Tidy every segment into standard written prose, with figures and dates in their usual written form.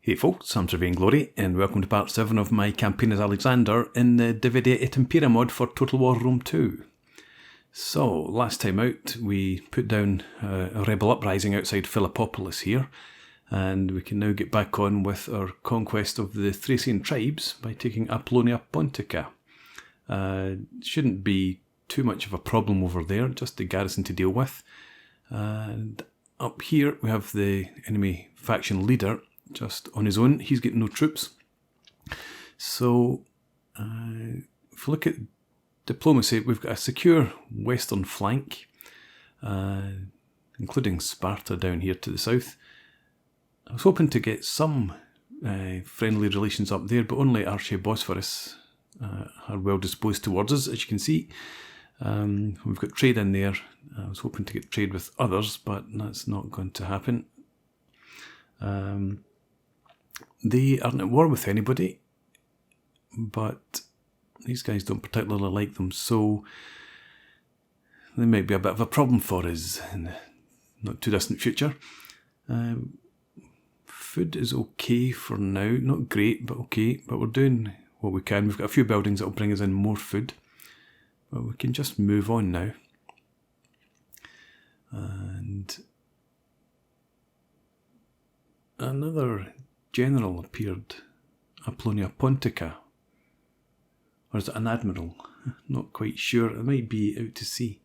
Hey folks, I'm Sir Vainglory, and welcome to part 7 of my campaign as Alexander in the Divide et Impera mod for Total War Rome 2. So, last time out we put down a rebel uprising outside Philippopolis here, and we can now get back on with our conquest of the Thracian Tribes by taking Apollonia Pontica. Shouldn't be too much of a problem over there, just a garrison to deal with. And up here we have the enemy faction leader, just on his own. He's got no troops. So, if we look at diplomacy, we've got a secure western flank, including Sparta down here to the south. I was hoping to get some friendly relations up there, but only Archibosphorus are well disposed towards us, as you can see. We've got trade in there. I was hoping to get trade with others, but that's not going to happen. They aren't at war with anybody, but these guys don't particularly like them, so they might be a bit of a problem for us in the not too distant future. Food is okay for now, not great, but okay, but we're doing what we can. We've got a few buildings that will bring us in more food, but we can just move on now. And another general appeared, Apollonia Pontica. Or is it an admiral? Not quite sure. It might be out to sea.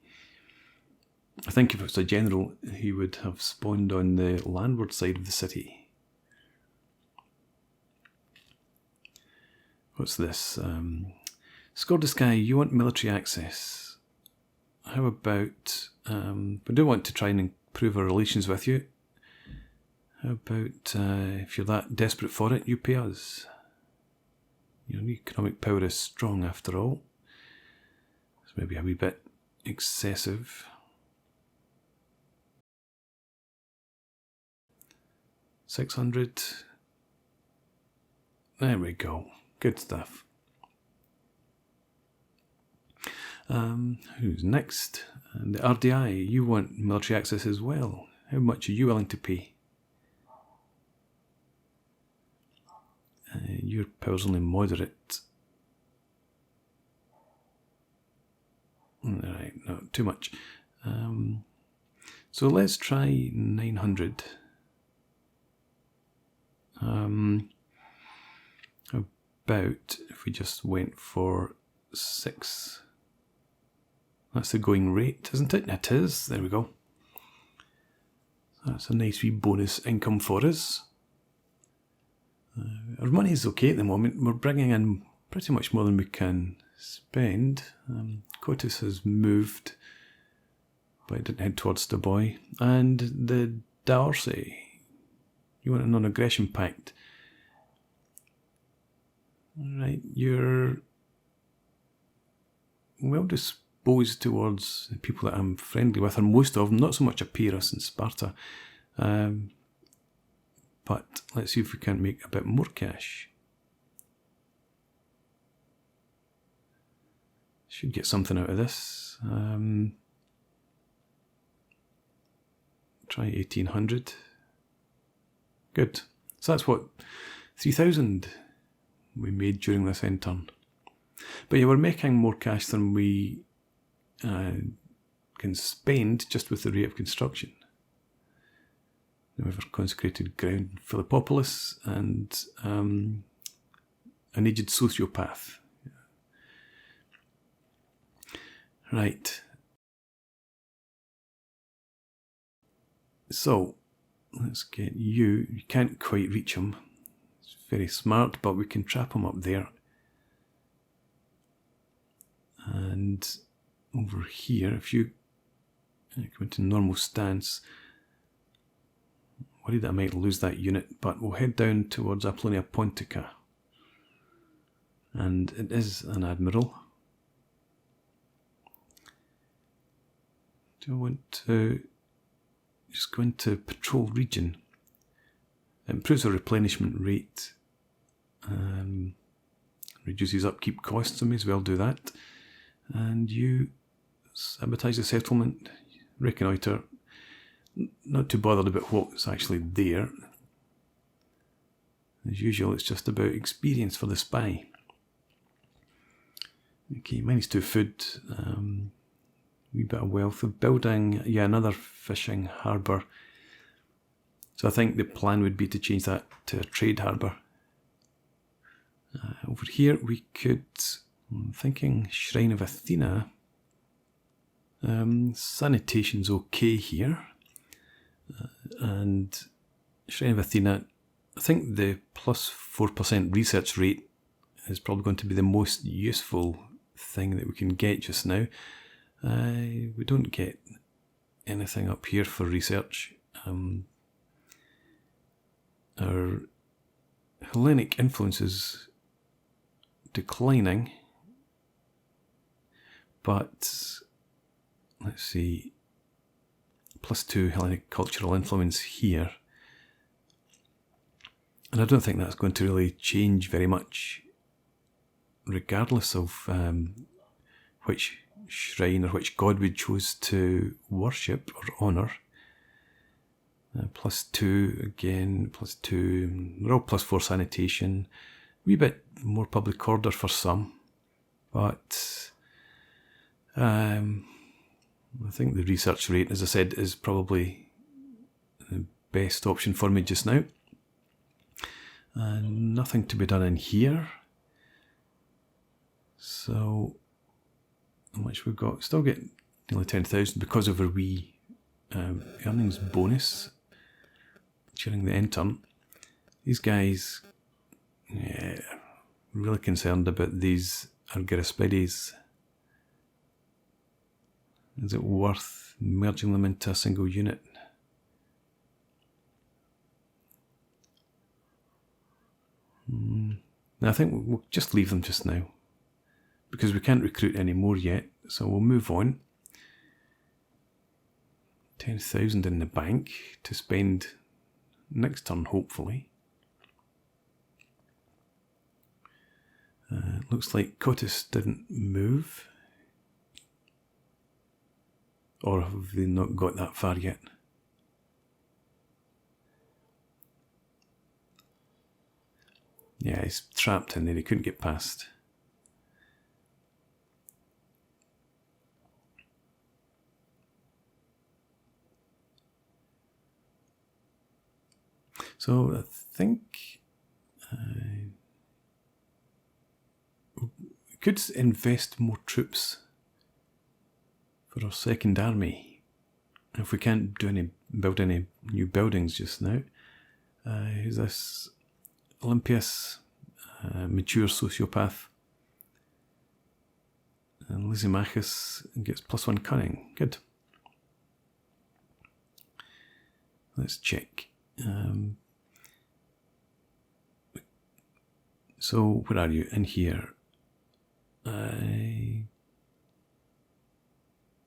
I think if it was a general, he would have spawned on the landward side of the city. What's this? Skordiskai, you want military access. How about... we do want to try and improve our relations with you. How about, if you're that desperate for it, you pay us. Your economic power is strong after all. It's maybe a wee bit excessive. $600. There we go. Good stuff. Who's next? And the RDI, you want military access as well. How much are you willing to pay? Your power's only moderate. Alright, no, too much. So let's try 900. How about if we just went for 6? That's the going rate, isn't it? It is. There we go. That's a nice wee bonus income for us. Our money is okay at the moment. We're bringing in pretty much more than we can spend. Cotys has moved, but it didn't head towards the boy. And the Darcy, you want a non-aggression pact. Right, you're well disposed towards the people that I'm friendly with, and most of them, not so much Epirus and Sparta. But let's see if we can't make a bit more cash. Should get something out of this. Try 1800. Good. So that's what, 3,000 we made during this end turn. But yeah, we're making more cash than we can spend just with the rate of construction. We have our consecrated ground, Philippopolis, and an aged sociopath. Right. So, let's get you. You can't quite reach him. It's very smart, but we can trap him up there. And over here, if you come into normal stance, worried that I might lose that unit, but we'll head down towards Apollonia Pontica. And it is an admiral. Do I want to just go into patrol region? It improves our replenishment rate. Reduces upkeep costs, so I may as well do that. And you sabotage the settlement, reconnoitre. Not too bothered about what's actually there. As usual, it's just about experience for the spy. Okay, -2 food. Wee bit of wealth of building. Yeah, another fishing harbour. So I think the plan would be to change that to a trade harbour. Over here we could, I'm thinking Shrine of Athena. Sanitation's okay here. And Shrine of Athena, I think the plus 4% research rate is probably going to be the most useful thing that we can get just now. We don't get anything up here for research. Our Hellenic influence is declining, but let's see, +2 Hellenic cultural influence here. And I don't think that's going to really change very much, regardless of which shrine or which god we chose to worship or honour. +2 again, +2, we're all +4 sanitation, a wee bit more public order for some, but I think the research rate, as I said, is probably the best option for me just now. And nothing to be done in here. So, how much we've got? Still get nearly 10,000 because of our wee earnings bonus during the intern. These guys, yeah, really concerned about these Argiraspides. Is it worth merging them into a single unit? I think we'll just leave them just now, because we can't recruit any more yet, so we'll move on. 10,000 in the bank to spend next turn, hopefully. Looks like Cotys didn't move. Or have they not got that far yet? Yeah, he's trapped in there, he couldn't get past. So I think we could invest more troops for our second army if we can't build any new buildings just now. Who's this? Olympias, mature sociopath. And Lysimachus gets +1 cunning. Good. Let's check. So, where are you? In here.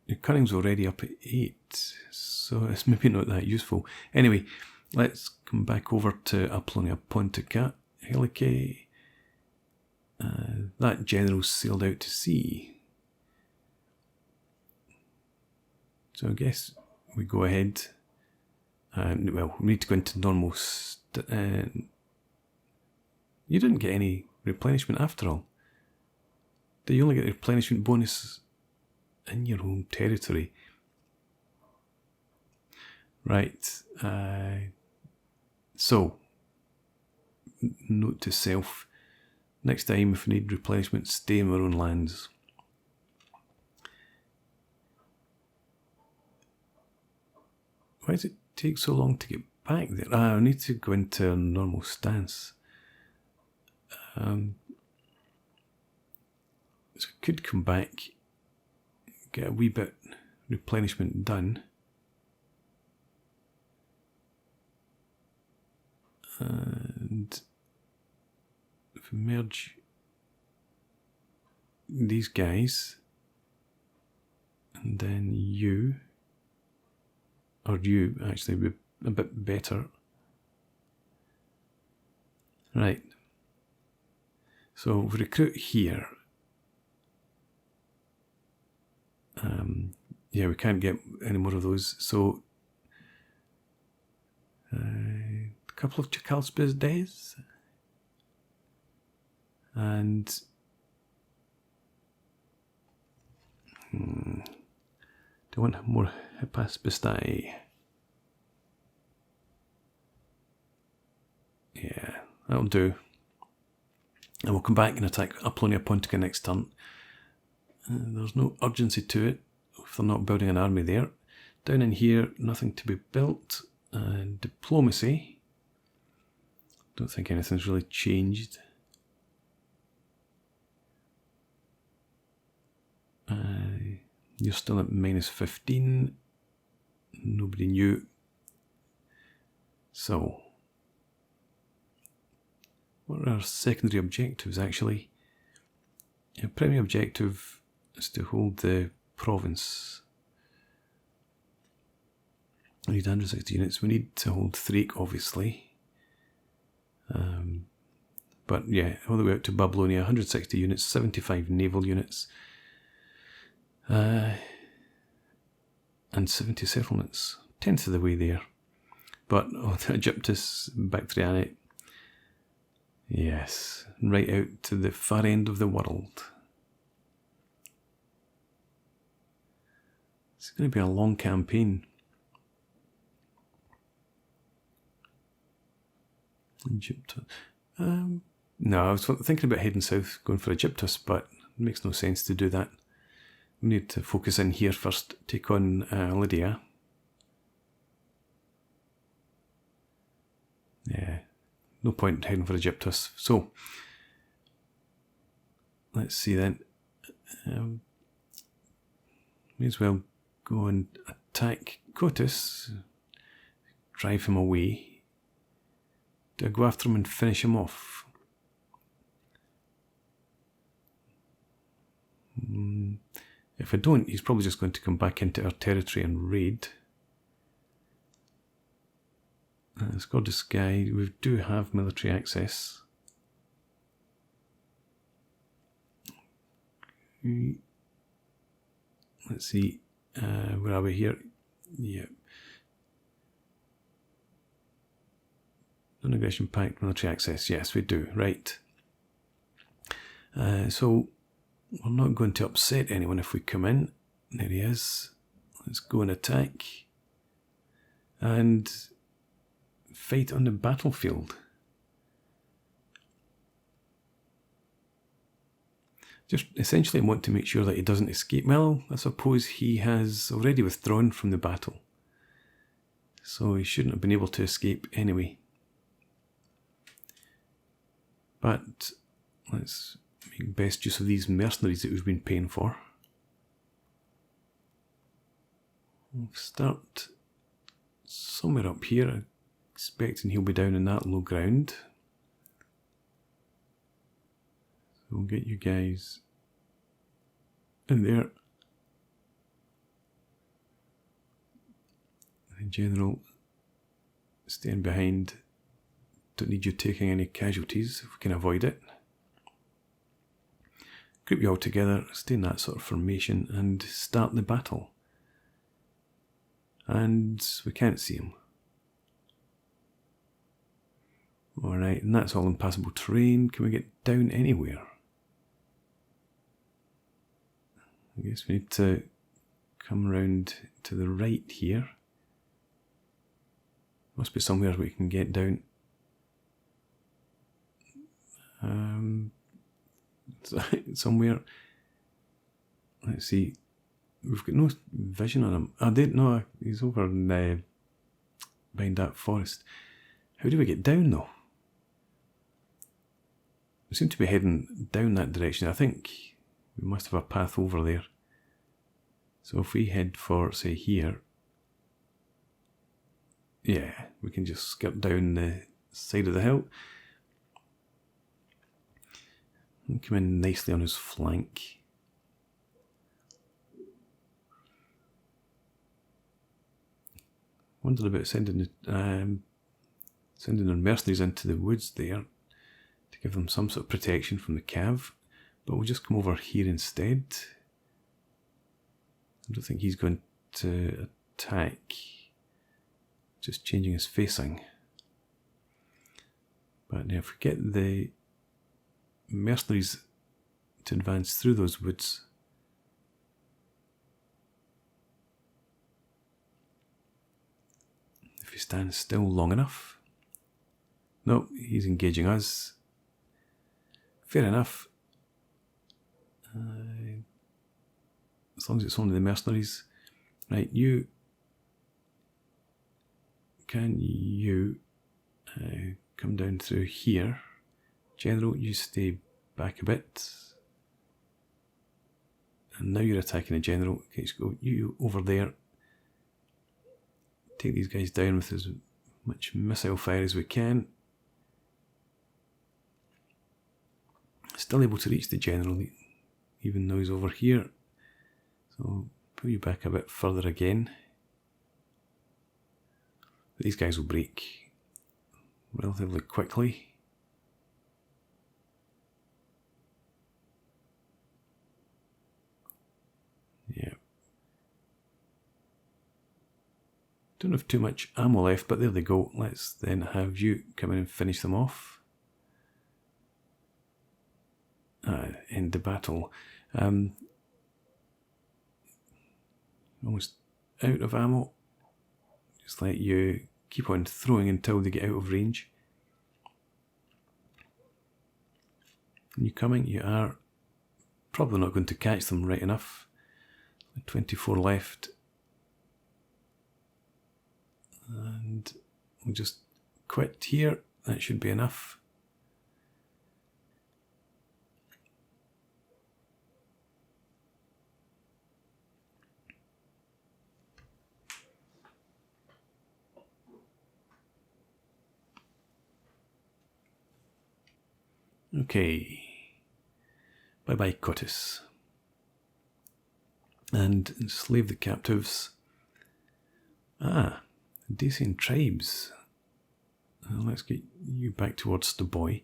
Your cunning's already up at 8, so it's maybe not that useful. Anyway, let's come back over to Apollonia Pontica, Helice. That general sailed out to sea. So I guess we go ahead. Well, we need to go into normal. You didn't get any replenishment after all. Do you only get a replenishment bonus in your home territory? Right. So, note to self, next time if we need replenishment, stay in our own lands. Why does it take so long to get back there? I need to go into a normal stance. So I could come back, get a wee bit replenishment done. And if we merge these guys, and then you actually would be a bit better. Right. So we recruit here. Yeah, we can't get any more of those. So a couple of Chacalspes days. And do I want more Hypaspistei? Yeah, that'll do. And we'll come back and attack Apollonia Pontica next turn. There's no urgency to it if they're not building an army there. Down in here, nothing to be built. And diplomacy. Don't think anything's really changed. You're still at -15. Nobody knew. So, what are our secondary objectives actually? Our primary objective is to hold the province. We need 160 units. We need to hold Thracian, obviously. But yeah, all the way out to Babylonia, 160 units, 75 naval units, and 70 settlements. 10th of the way there. But Egyptus, Bactriane, yes, right out to the far end of the world. It's going to be a long campaign. Egyptus. No, I was thinking about heading south, going for Egyptus, but it makes no sense to do that. We need to focus in here first, take on Lydia. Yeah, no point heading for Egyptus. So, let's see then. May as well go and attack Cotys, drive him away. Do I go after him and finish him off? If I don't, he's probably just going to come back into our territory and raid. Let's go to Sky. We do have military access. Let's see. Where are we here? Yeah. Non-aggression pact, military access. Yes, we do. Right. So we're not going to upset anyone if we come in. There he is. Let's go and attack. And fight on the battlefield. Just essentially want to make sure that he doesn't escape. Well, I suppose he has already withdrawn from the battle. So he shouldn't have been able to escape anyway. But let's make best use of these mercenaries that we've been paying for. We'll start somewhere up here, expecting he'll be down in that low ground. So we'll get you guys in there. In general, staying behind. Don't need you taking any casualties if we can avoid it. Group you all together, stay in that sort of formation and start the battle. And we can't see him. Alright, and that's all impassable terrain. Can we get down anywhere? I guess we need to come around to the right here. Must be somewhere we can get down. Somewhere. Let's see. We've got no vision on him. I didn't know he's over in, behind that forest. How do we get down though? We seem to be heading down that direction. I think we must have a path over there. So if we head for, say, here, yeah, we can just skirt down the side of the hill. And come in nicely on his flank. Wondered about sending our mercenaries into the woods there to give them some sort of protection from the cav, but we'll just come over here instead. I don't think he's going to attack. Just changing his facing. But now if we get the mercenaries to advance through those woods. If he stands still long enough. No, he's engaging us. Fair enough. As long as it's only the mercenaries. Right, you... Can you come down through here? General, you stay back a bit. And now you're attacking the general. Okay, let's go you over there. Take these guys down with as much missile fire as we can. Still able to reach the general, even though he's over here. So pull you back a bit further again. These guys will break relatively quickly. Yeah. Don't have too much ammo left, but there they go. Let's then have you come in and finish them off. End the battle. Almost out of ammo. Just let you keep on throwing until they get out of range. You coming? You are. Probably not going to catch them right enough. 24 left. And we'll just quit here. That should be enough. Okay, bye-bye Cotys. And enslave the captives. Thracian Tribes. Let's get you back towards the boy.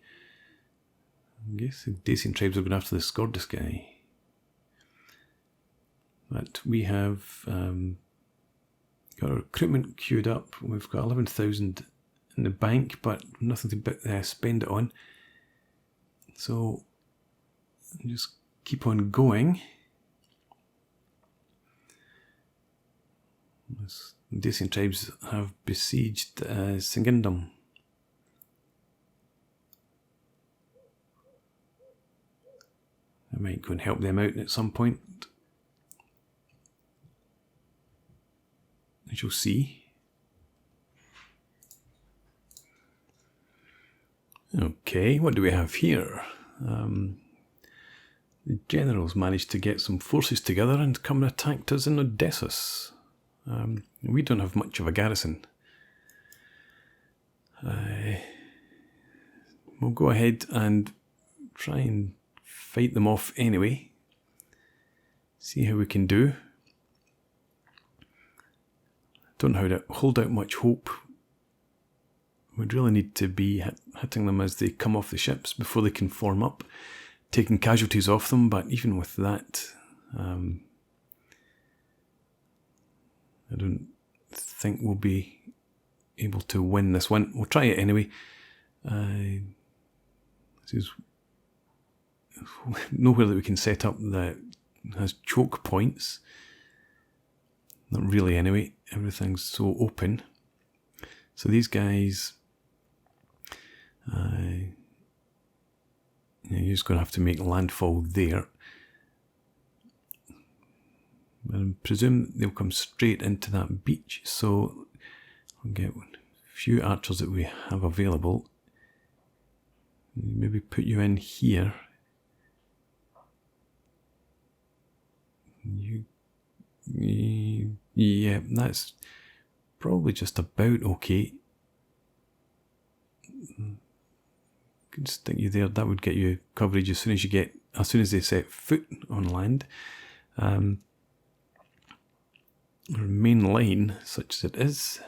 I guess the Thracian Tribes are going after the Scordis guy. But we have got our recruitment queued up. We've got 11,000 in the bank, but nothing to spend it on. So, just keep on going. The Thracian Tribes have besieged Singindom. I might go and help them out at some point. As you'll see. Okay, what do we have here? The generals managed to get some forces together and come and attacked us in Odessos. We don't have much of a garrison. We'll go ahead and try and fight them off anyway. See how we can do. Don't know how to hold out much hope. We'd really need to be hitting them as they come off the ships before they can form up, taking casualties off them, but even with that, I don't think we'll be able to win this one. We'll try it anyway. This is nowhere that we can set up that has choke points. Not really anyway, everything's so open. So these guys, you're just going to have to make landfall there. I presume they'll come straight into that beach, so I'll get a few archers that we have available. Maybe put you in here. Yeah, that's probably just about okay. Could stick you there. That would get you coverage as soon as they set foot on land. Our main line, such as it is,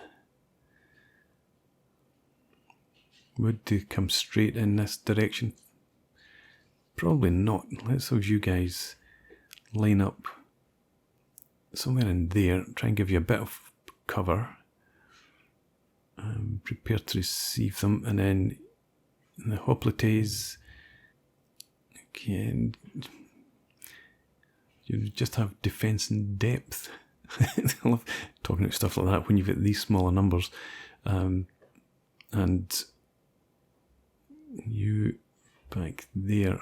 would they come straight in this direction? Probably not. Let's have you guys line up somewhere in there. Try and give you a bit of cover. Prepare to receive them, and then the hoplites, Okay, and you just have defence and depth. I love talking about stuff like that when you've got these smaller numbers. And you back there.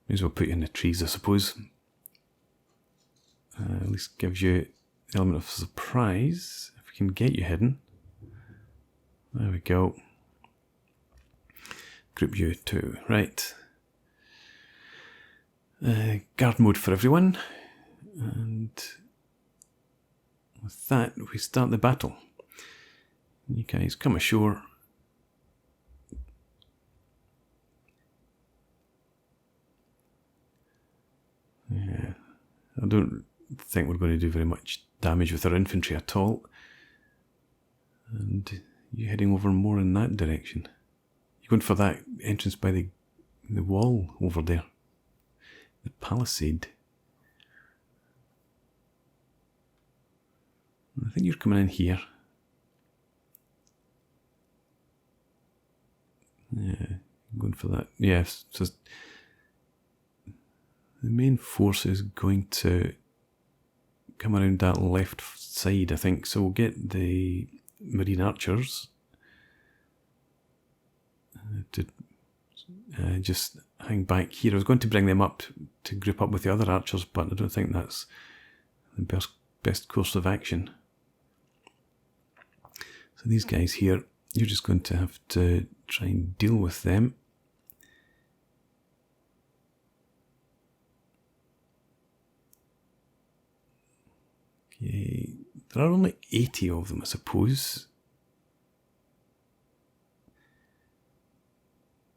May as well put you in the trees, I suppose. At least gives you the element of surprise. If we can get you hidden. There we go. Group you too. Right. Guard mode for everyone. And with that, we start the battle. You guys come ashore. Yeah, I don't think we're going to do very much damage with our infantry at all. And you're heading over more in that direction. You're going for that entrance by the wall over there. The palisade. I think you're coming in here. Yeah, I'm going for that. Yeah, so the main force is going to come around that left side, I think. So we'll get the marine archers to just hang back here. I was going to bring them up to group up with the other archers, but I don't think that's the best course of action. So these guys here, you're just going to have to try and deal with them. Okay, there are only 80 of them, I suppose.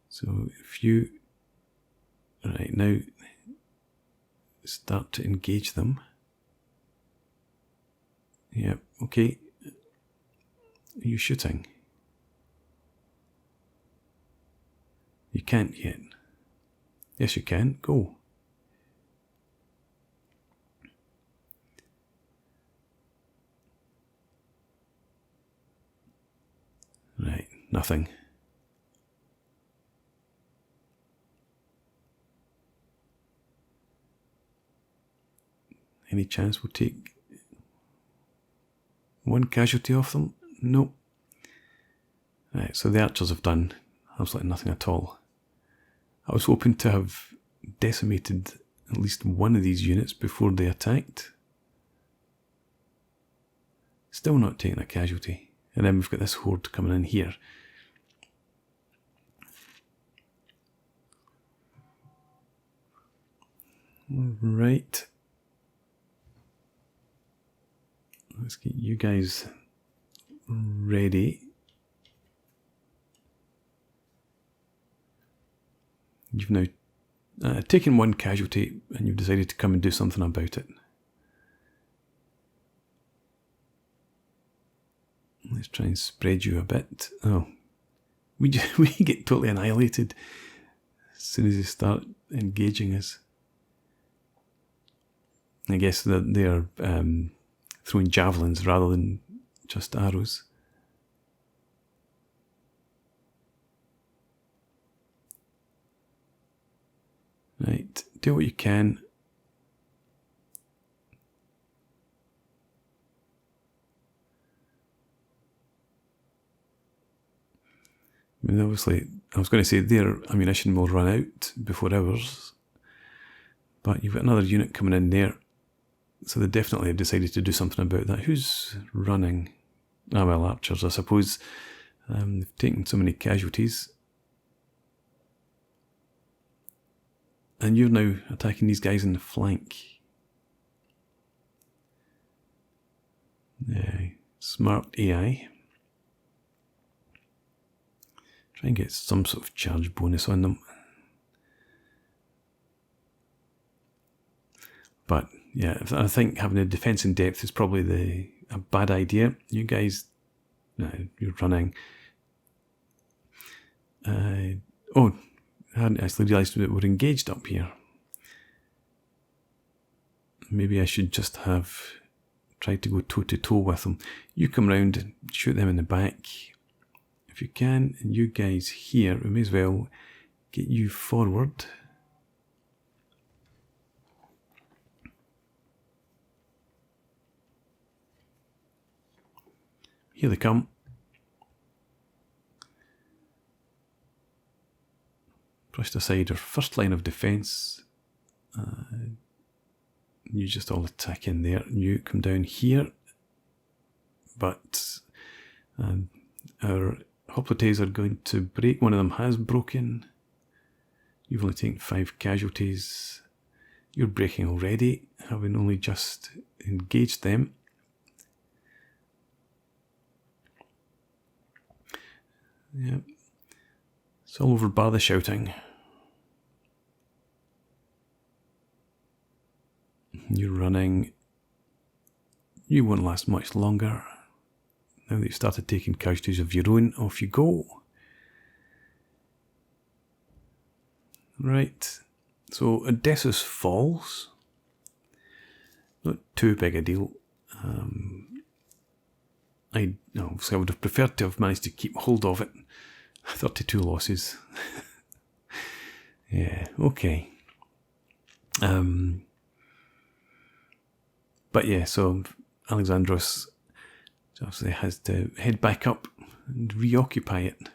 So if you, right now, start to engage them. Yep, okay. Are you shooting? You can't yet. Yes, you can. Go. Right, nothing. Any chance we'll take one casualty off them? Nope. Right, so the archers have done absolutely nothing at all. I was hoping to have decimated at least one of these units before they attacked. Still not taking a casualty. And then we've got this horde coming in here. Right. Let's get you guys ready. You've now taken one casualty and you've decided to come and do something about it. Let's try and spread you a bit. Oh, we get totally annihilated as soon as they start engaging us. I guess that they're throwing javelins rather than just arrows. Right, do what you can. I mean, obviously, I was going to say their ammunition will run out before ours, but you've got another unit coming in there, so they definitely have decided to do something about that. Who's running? Ah, well, archers, I suppose. They've taken so many casualties. And you're now attacking these guys in the flank. Smart AI. Try and get some sort of charge bonus on them. But yeah, I think having a defense in depth is probably a bad idea. You guys, you're running. Oh, I hadn't actually realised that we're engaged up here. Maybe I should just have tried to go toe-to-toe with them. You come round and shoot them in the back. If you can, and you guys here, we may as well get you forward. Here they come. Pushed aside our first line of defence. You just all attack in there. You come down here. But our hoplites are going to break. One of them has broken. You've only taken 5 casualties. You're breaking already, having only just engaged them. Yep. It's all over bar the shouting. You're running. You won't last much longer. Now that you've started taking casualties of your own, off you go. Right. So Odessos falls. Not too big a deal. I would have preferred to have managed to keep hold of it. 32 losses. Yeah, okay. But yeah, so Alexandros obviously has to head back up and reoccupy it.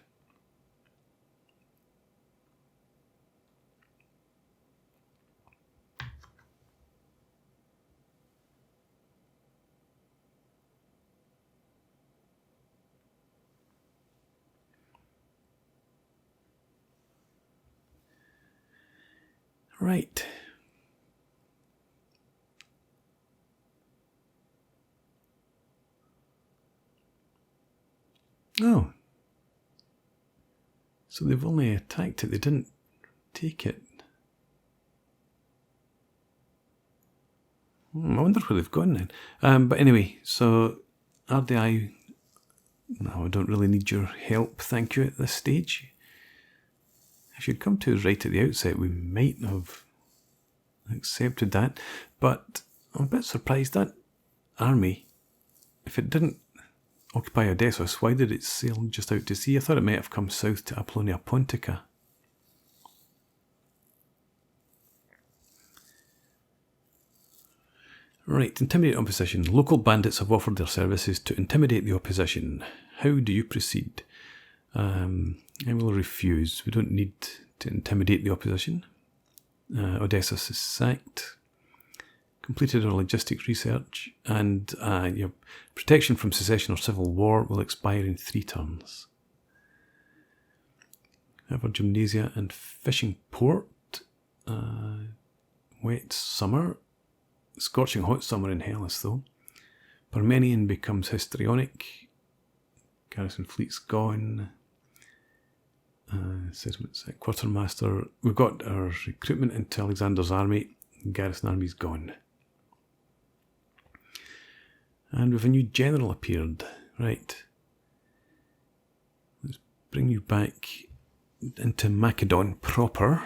Right. Oh. So they've only attacked it, they didn't take it. I wonder where they've gone then. But anyway, so RDI, no, I don't really need your help, thank you, at this stage. I should come to right at the outset, we might have accepted that, but I'm a bit surprised that army, if it didn't occupy Odessos, why did it sail just out to sea? I thought it might have come south to Apollonia Pontica. Right, intimidate opposition. Local bandits have offered their services to intimidate the opposition. How do you proceed? I will refuse. We don't need to intimidate the opposition. Odessos is sacked. Completed our logistics research, and your protection from secession or civil war will expire in 3 turns. Have our gymnasia and fishing port. Wet summer. Scorching hot summer in Hellas, though. Parmenion becomes histrionic. Garrison fleet's gone. Assessments at quartermaster. We've got our recruitment into Alexander's army. Garrison army's gone. And we've a new general appeared. Right. Let's bring you back into Macedon proper.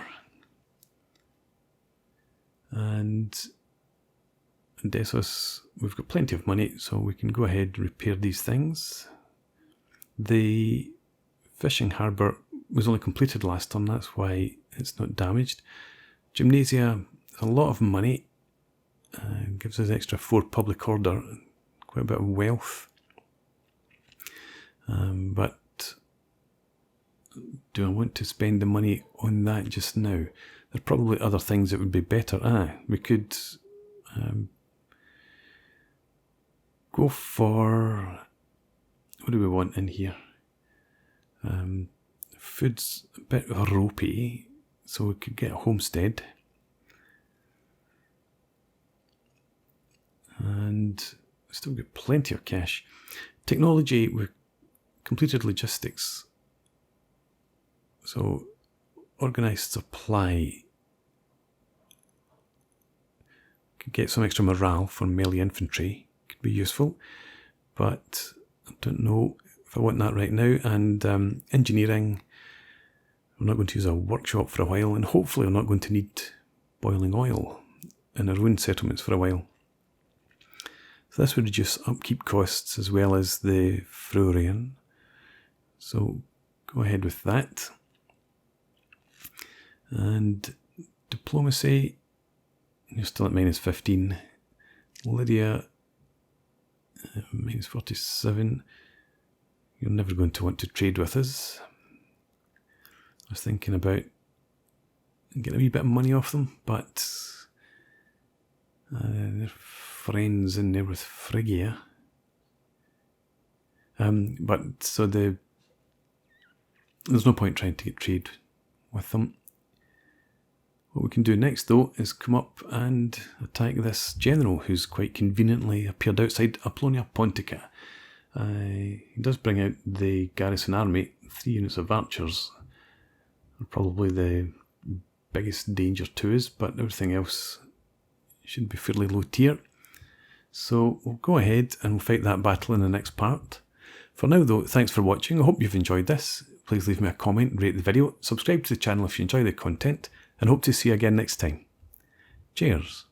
And Odessos, we've got plenty of money, so we can go ahead and repair these things. The fishing harbour was only completed last turn, that's why it's not damaged. Gymnasia, a lot of money. Gives us extra 4 public order, quite a bit of wealth. But do I want to spend the money on that just now? There are probably other things that would be better. We could go for, what do we want in here? Food's a bit ropey, so we could get a homestead. And still got plenty of cash. Technology, we've completed logistics. So, organised supply. Could get some extra morale for melee infantry. Could be useful. But I don't know if I want that right now. And engineering, we're not going to use a workshop for a while. And hopefully we're not going to need boiling oil in our own settlements for a while. So this would reduce upkeep costs as well as the Thracian. So go ahead with that. And diplomacy, you're still at -15. Lydia, -47. You're never going to want to trade with us. I was thinking about getting a wee bit of money off them, but they're friends in there with Phrygia. But so there's no point trying to get trade with them. What we can do next, though, is come up and attack this general who's quite conveniently appeared outside Apollonia Pontica. He does bring out the garrison army. 3 units of archers are probably the biggest danger to us, but everything else should be fairly low tier. So we'll go ahead and we'll fight that battle in the next part. For now, though, thanks for watching. I hope you've enjoyed this. Please leave me a comment, rate the video, subscribe to the channel if you enjoy the content, and hope to see you again next time. Cheers.